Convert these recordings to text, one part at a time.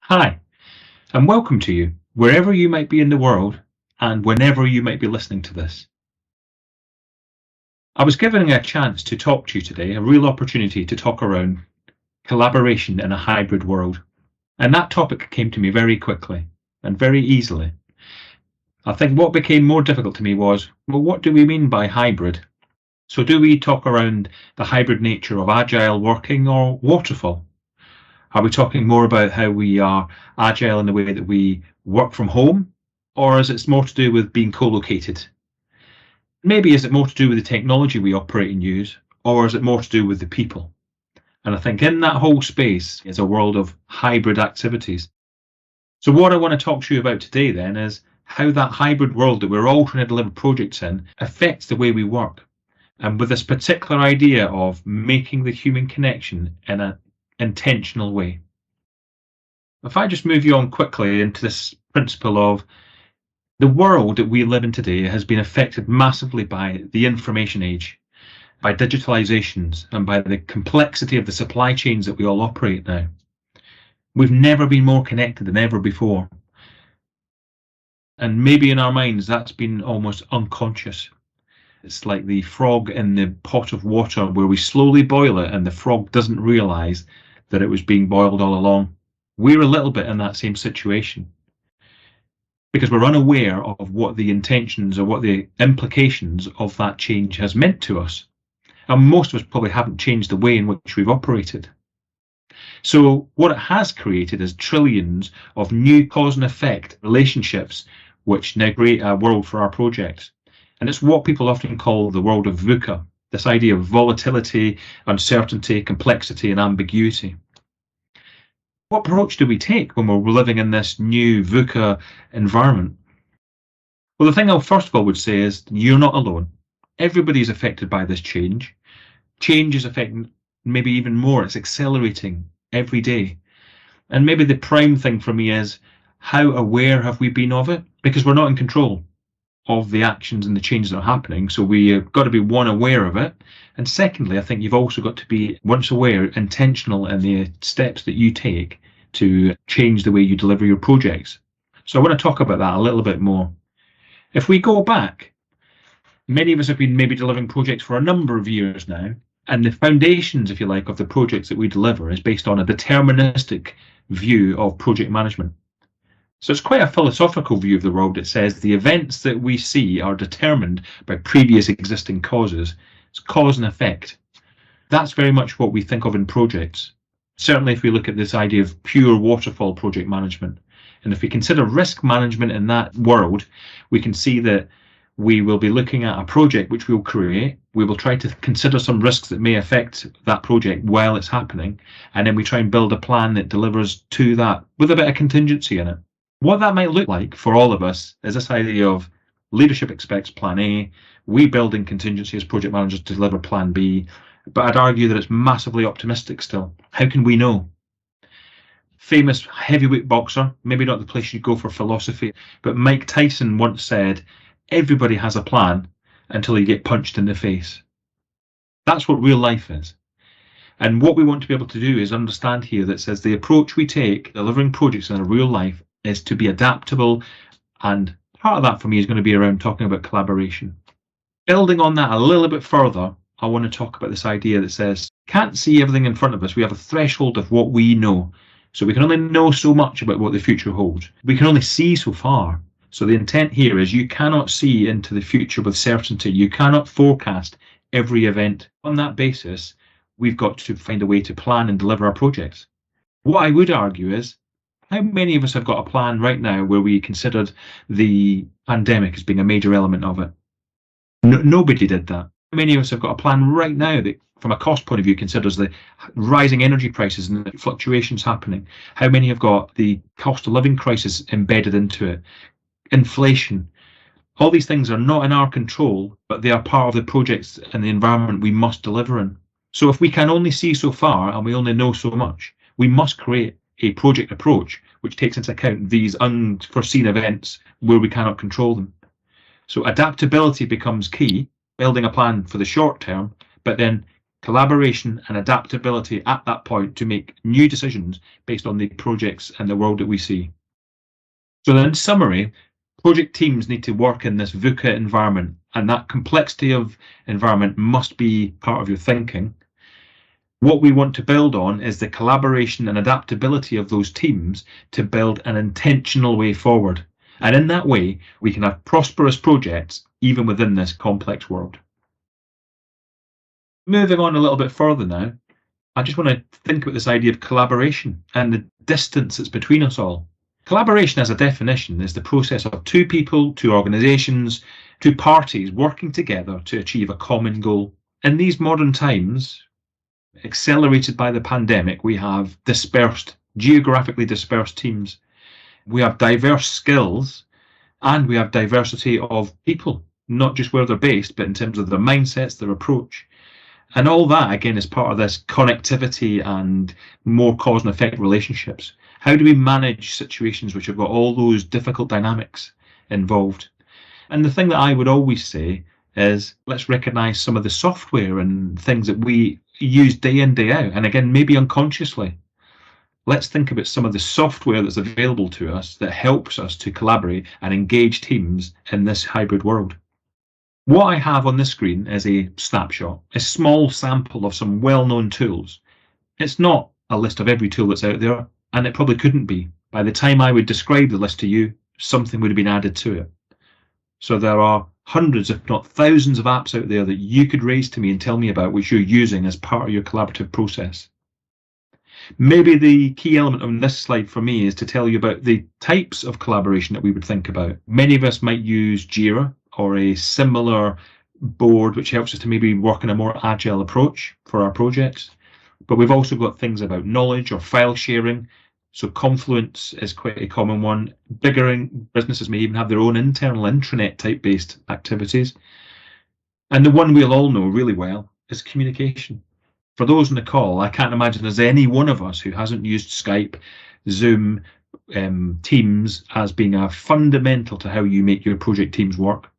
Hi, and welcome to you, wherever you might be in the world and whenever you might be listening to this. I was given a chance to talk to you today, a real opportunity to talk around collaboration in a hybrid world. And that topic came to me very quickly and very easily. I think what became more difficult to me was, well, what do we mean by hybrid? So do we talk around the hybrid nature of agile working or waterfall? Are we talking more about how we are agile in the way that we work from home? Or is it more to do with being co-located? Maybe is it more to do with the technology we operate and use, or is it more to do with the people? And I think in that whole space is a world of hybrid activities. So what I want to talk to you about today then is how that hybrid world that we're all trying to deliver projects in affects the way we work. And with this particular idea of making the human connection in an intentional way. If I just move you on quickly into this principle of the world that we live in today has been affected massively by the information age, by digitalizations, and by the complexity of the supply chains that we all operate now. We've never been more connected than ever before. And maybe in our minds, that's been almost unconscious. It's like the frog in the pot of water where we slowly boil it and the frog doesn't realize that it was being boiled all along. We're a little bit in that same situation because we're unaware of what the intentions or what the implications of that change has meant to us. And most of us probably haven't changed the way in which we've operated. So what it has created is trillions of new cause and effect relationships which now create a world for our projects. And it's what people often call the world of VUCA, this idea of volatility, uncertainty, complexity, and ambiguity. What approach do we take when we're living in this new VUCA environment? Well, the thing I first of all would say is you're not alone. Everybody's affected by this change. Change is affecting maybe even more. It's accelerating every day. And maybe the prime thing for me is how aware have we been of it? Because we're not in control of the actions and the changes that are happening. So we've got to be, one, aware of it. And secondly, I think you've also got to be, once aware, intentional in the steps that you take to change the way you deliver your projects. So I want to talk about that a little bit more. If we go back, many of us have been maybe delivering projects for a number of years now, and the foundations, if you like, of the projects that we deliver is based on a deterministic view of project management. So it's quite a philosophical view of the world. It says the events that we see are determined by previous existing causes. It's cause and effect. That's very much what we think of in projects. Certainly if we look at this idea of pure waterfall project management, and if we consider risk management in that world, we can see that we will be looking at a project which we'll create. We will try to consider some risks that may affect that project while it's happening, and then we try and build a plan that delivers to that with a bit of contingency in it. What that might look like for all of us is this idea of leadership expects plan A, we build in contingency as project managers to deliver plan B, but I'd argue that it's massively optimistic still. How can we know? Famous heavyweight boxer, maybe not the place you go for philosophy, but Mike Tyson once said, everybody has a plan until you get punched in the face. That's what real life is. And what we want to be able to do is understand here that says the approach we take delivering projects in a real life is to be adaptable, and part of that for me is going to be around talking about collaboration. Building on that a little bit further, I want to talk about this idea that says can't see everything in front of us. We have a threshold of what we know. So we can only know so much about what the future holds. We can only see so far. So the intent here is you cannot see into the future with certainty. You cannot forecast every event. On that basis, we've got to find a way to plan and deliver our projects. What I would argue is, how many of us have got a plan right now where we considered the pandemic as being a major element of it? Nobody did that. Many of us have got a plan right now that, from a cost point of view, considers the rising energy prices and the fluctuations happening. How many have got the cost of living crisis embedded into it? Inflation. All these things are not in our control, but they are part of the projects and the environment we must deliver in. So if we can only see so far and we only know so much, we must create a project approach which takes into account these unforeseen events where we cannot control them. So adaptability becomes key, building a plan for the short term, but then collaboration and adaptability at that point to make new decisions based on the projects and the world that we see. So in summary, project teams need to work in this VUCA environment, and that complexity of environment must be part of your thinking. What we want to build on is the collaboration and adaptability of those teams to build an intentional way forward. And in that way, we can have prosperous projects even within this complex world. Moving on a little bit further now, I just want to think about this idea of collaboration and the distance that's between us all. Collaboration, as a definition, is the process of two people, two organisations, two parties working together to achieve a common goal. In these modern times, accelerated by the pandemic, we have geographically dispersed teams. We have diverse skills and we have diversity of people, not just where they're based, but in terms of their mindsets, their approach. And all that, again, is part of this connectivity and more cause and effect relationships. How do we manage situations which have got all those difficult dynamics involved? And the thing that I would always say is, let's recognise some of the software and things that we use day in, day out, and again, maybe unconsciously. Let's think about some of the software that's available to us that helps us to collaborate and engage teams in this hybrid world. What I have on the screen is a snapshot, a small sample of some well-known tools. It's not a list of every tool that's out there, and it probably couldn't be. By the time I would describe the list to you, something would have been added to it. So there are hundreds, if not thousands, of apps out there that you could raise to me and tell me about, which you're using as part of your collaborative process. Maybe the key element on this slide for me is to tell you about the types of collaboration that we would think about. Many of us might use Jira or a similar board which helps us to maybe work in a more agile approach for our projects. But we've also got things about knowledge or file sharing. So Confluence is quite a common one. Bigger businesses may even have their own internal intranet type based activities. And the one we'll all know really well is communication. For those on the call, I can't imagine there's any one of us who hasn't used Skype, Zoom, Teams as being a fundamental to how you make your project teams work.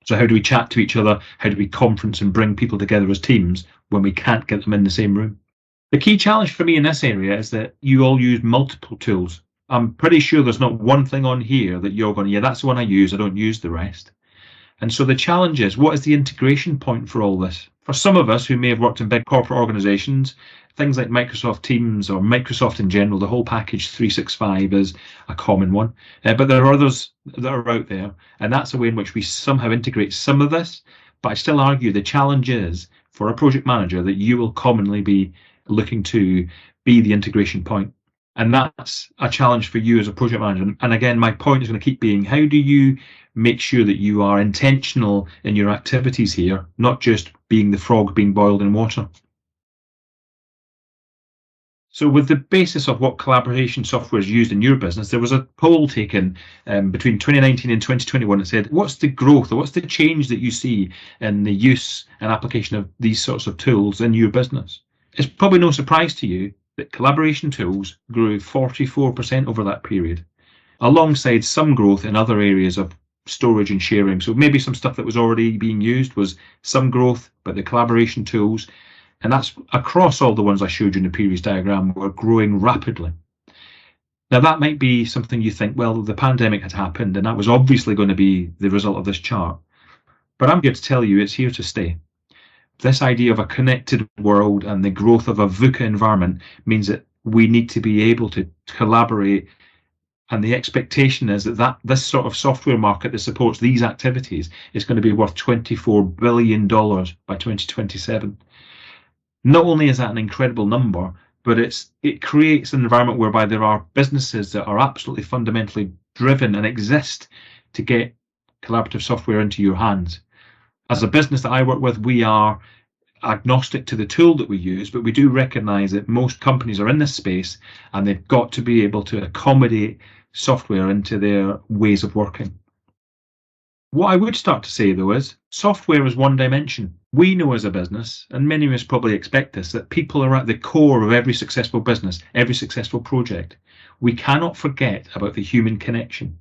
So how do we chat to each other? How do we conference and bring people together as teams when we can't get them in the same room? The key challenge for me in this area is that you all use multiple tools. I'm pretty sure there's not one thing on here that you're going, yeah, that's the one I use, I don't use the rest. And so the challenge is, what is the integration point for all this? For some of us who may have worked in big corporate organizations, things like Microsoft Teams or Microsoft in general, the whole package 365 is a common one. But there are others that are out there, and that's a way in which we somehow integrate some of this. But I still argue the challenge is for a project manager that you will commonly be looking to be the integration point. And that's a challenge for you as a project manager. And again, my point is going to keep being, how do you make sure that you are intentional in your activities here, not just being the frog being boiled in water? So with the basis of what collaboration software is used in your business, there was a poll taken between 2019 and 2021 that said, what's the growth or what's the change that you see in the use and application of these sorts of tools in your business? It's probably no surprise to you that collaboration tools grew 44% over that period, alongside some growth in other areas of storage and sharing. So maybe some stuff that was already being used was some growth, but the collaboration tools, and that's across all the ones I showed you in the previous diagram, were growing rapidly. Now that might be something you think, well, the pandemic had happened and that was obviously going to be the result of this chart. But I'm here to tell you it's here to stay. This idea of a connected world and the growth of a VUCA environment means that we need to be able to collaborate, and the expectation is that this sort of software market that supports these activities is going to be worth $24 billion by 2027. Not only is that an incredible number, but it creates an environment whereby there are businesses that are absolutely fundamentally driven and exist to get collaborative software into your hands. As a business that I work with, we are agnostic to the tool that we use, but we do recognize that most companies are in this space and they've got to be able to accommodate software into their ways of working. What I would start to say, though, is software is one dimension. We know as a business, and many of us probably expect this, that people are at the core of every successful business, every successful project. We cannot forget about the human connection.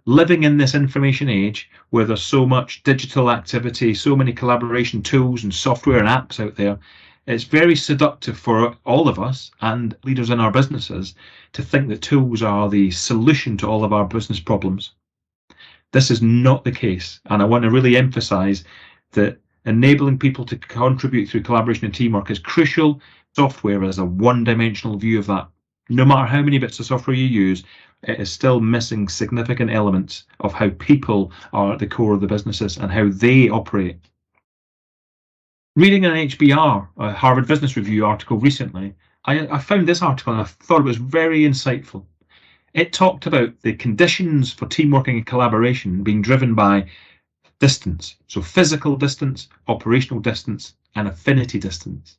living in this information age where there's so much digital activity, so many collaboration tools and software and apps out there, it's very seductive for all of us and leaders in our businesses to think that tools are the solution to all of our business problems. This is not the case, and I want to really emphasize that enabling people to contribute through collaboration and teamwork is crucial. Software is a one-dimensional view of that. No matter how many bits of software you use, it is still missing significant elements of how people are at the core of the businesses and how they operate. Reading an HBR, a Harvard Business Review article recently, I found this article and I thought it was very insightful. It talked about the conditions for teamwork and collaboration being driven by distance. So physical distance, operational distance, and affinity distance.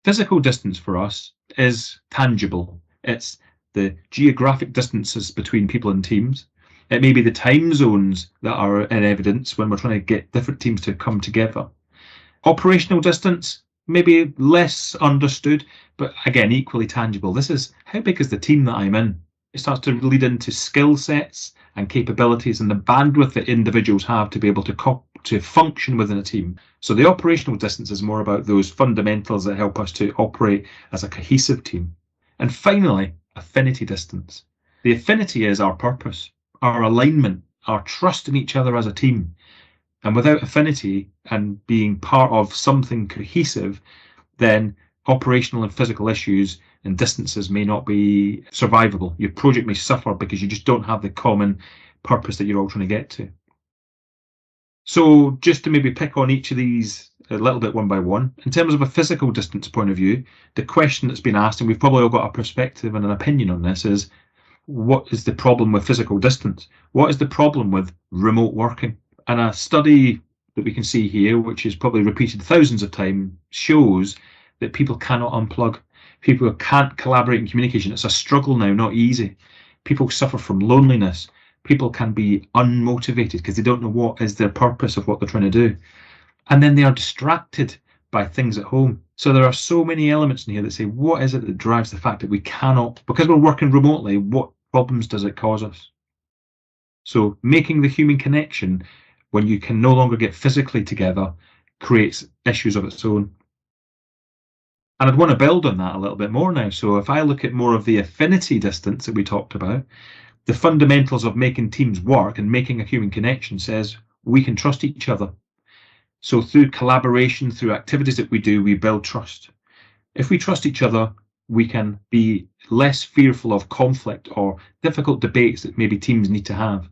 Physical distance for us is tangible. It's the geographic distances between people and teams. It may be the time zones that are in evidence when we're trying to get different teams to come together. Operational distance, maybe less understood, but again, equally tangible. This is how big is the team that I'm in? It starts to lead into skill sets and capabilities and the bandwidth that individuals have to be able to function within a team. So the operational distance is more about those fundamentals that help us to operate as a cohesive team. And finally, affinity distance. The affinity is our purpose, our alignment, our trust in each other as a team. And without affinity and being part of something cohesive, then operational and physical issues and distances may not be survivable. Your project may suffer because you just don't have the common purpose that you're all trying to get to. So just to maybe pick on each of these a little bit one by one, in terms of a physical distance point of view, the question that's been asked, and we've probably all got a perspective and an opinion on this, is what is the problem with physical distance? What is the problem with remote working? And a study that we can see here, which is probably repeated thousands of times, shows that people cannot unplug. People can't collaborate in communication. It's a struggle now, not easy. People suffer from loneliness. People can be unmotivated because they don't know what is their purpose of what they're trying to do. And then they are distracted by things at home. So there are so many elements in here that say, what is it that drives the fact that we cannot, because we're working remotely, what problems does it cause us? So making the human connection when you can no longer get physically together creates issues of its own. And I'd want to build on that a little bit more now. So if I look at more of the affinity distance that we talked about, the fundamentals of making teams work and making a human connection says we can trust each other. So through collaboration, through activities that we do, we build trust. If we trust each other, we can be less fearful of conflict or difficult debates that maybe teams need to have.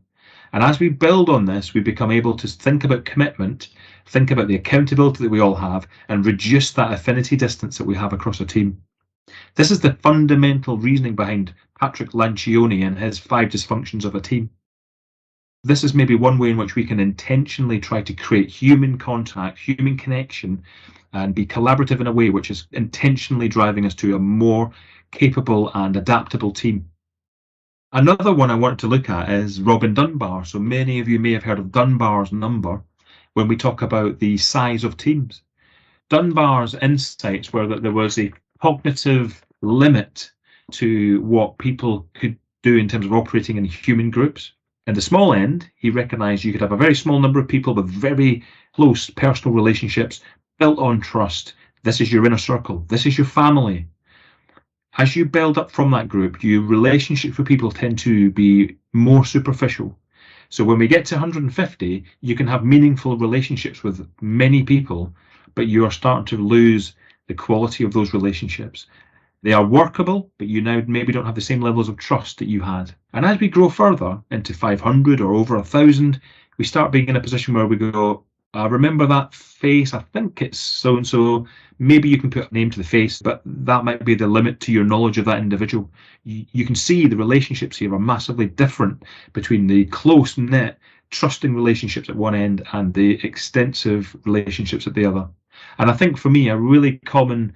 And as we build on this, we become able to think about commitment, think about the accountability that we all have, and reduce that affinity distance that we have across a team. This is the fundamental reasoning behind Patrick Lencioni and his 5 dysfunctions of a team. This is maybe one way in which we can intentionally try to create human contact, human connection, and be collaborative in a way which is intentionally driving us to a more capable and adaptable team. Another one I want to look at is Robin Dunbar. So many of you may have heard of Dunbar's number when we talk about the size of teams. Dunbar's insights were that there was a cognitive limit to what people could do in terms of operating in human groups. At the small end, he recognised you could have a very small number of people with very close personal relationships built on trust. This is your inner circle. This is your family. As you build up from that group, your relationships with people tend to be more superficial. So when we get to 150, you can have meaningful relationships with many people, but you are starting to lose the quality of those relationships. They are workable, but you now maybe don't have the same levels of trust that you had. And as we grow further into 500 or over 1,000, we start being in a position where we go, remember that face, I think it's so-and-so. Maybe you can put a name to the face, but that might be the limit to your knowledge of that individual. You can see the relationships here are massively different between the close-knit, trusting relationships at one end and the extensive relationships at the other. And I think for me, a really common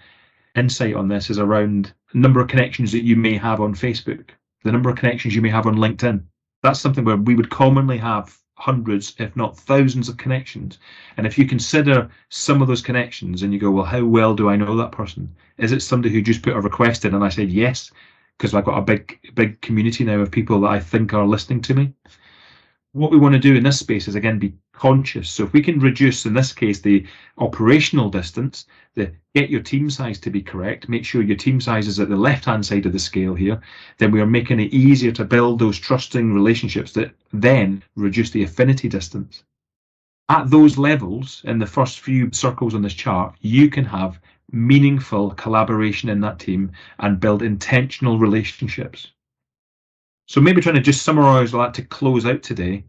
insight on this is around the number of connections that you may have on Facebook, the number of connections you may have on LinkedIn. That's something where we would commonly have hundreds, if not thousands of connections. And if you consider some of those connections and you go, well, how well do I know that person? Is it somebody who just put a request in and I said yes, because I've got a big community now of people that I think are listening to me? What we want to do in this space is, again, be conscious. So if we can reduce, in this case, the operational distance, get your team size to be correct, make sure your team size is at the left-hand side of the scale here, then we are making it easier to build those trusting relationships that then reduce the affinity distance. At those levels, in the first few circles on this chart, you can have meaningful collaboration in that team and build intentional relationships. So maybe trying to just summarize that to close out today.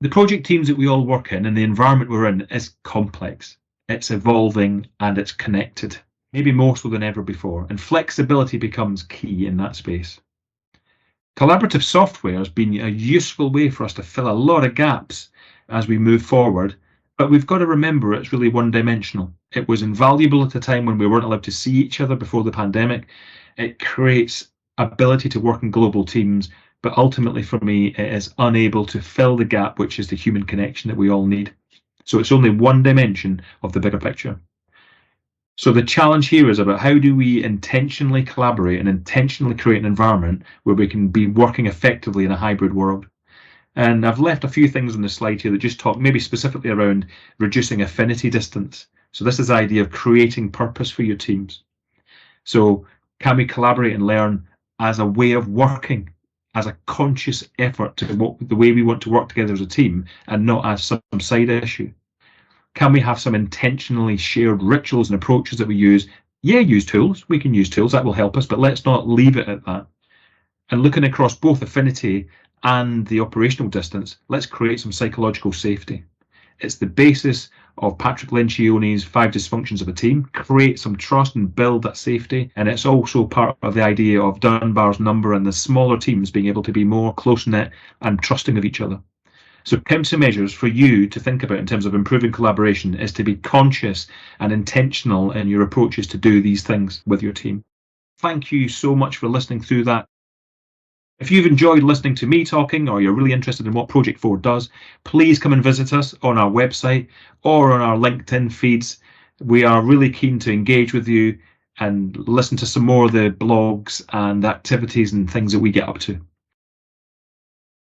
The project teams that we all work in and the environment we're in is complex. It's evolving and it's connected, maybe more so than ever before, and flexibility becomes key in that space. Collaborative software has been a useful way for us to fill a lot of gaps as we move forward, but we've got to remember it's really one-dimensional. It was invaluable at a time when we weren't allowed to see each other before the pandemic. It creates ability to work in global teams, but ultimately for me it is unable to fill the gap, which is the human connection that we all need. So it's only one dimension of the bigger picture. So the challenge here is about how do we intentionally collaborate and intentionally create an environment where we can be working effectively in a hybrid world. And I've left a few things on the slide here that just talk maybe specifically around reducing affinity distance. So this is the idea of creating purpose for your teams. So can we collaborate and learn as a way of working, as a conscious effort to the way we want to work together as a team and not as some side issue? Can we have some intentionally shared rituals and approaches that we use? Yeah, use tools. We can use tools. That will help us, but let's not leave it at that. And looking across both affinity and the operational distance, let's create some psychological safety. It's the basis of Patrick Lencioni's 5 dysfunctions of a team. Create some trust and build that safety. And it's also part of the idea of Dunbar's number and the smaller teams being able to be more close-knit and trusting of each other. So countermeasures for you to think about in terms of improving collaboration is to be conscious and intentional in your approaches to do these things with your team. Thank you so much for listening through that. If you've enjoyed listening to me talking, or you're really interested in what Project 4 does, please come and visit us on our website or on our LinkedIn feeds. We are really keen to engage with you and listen to some more of the blogs and activities and things that we get up to.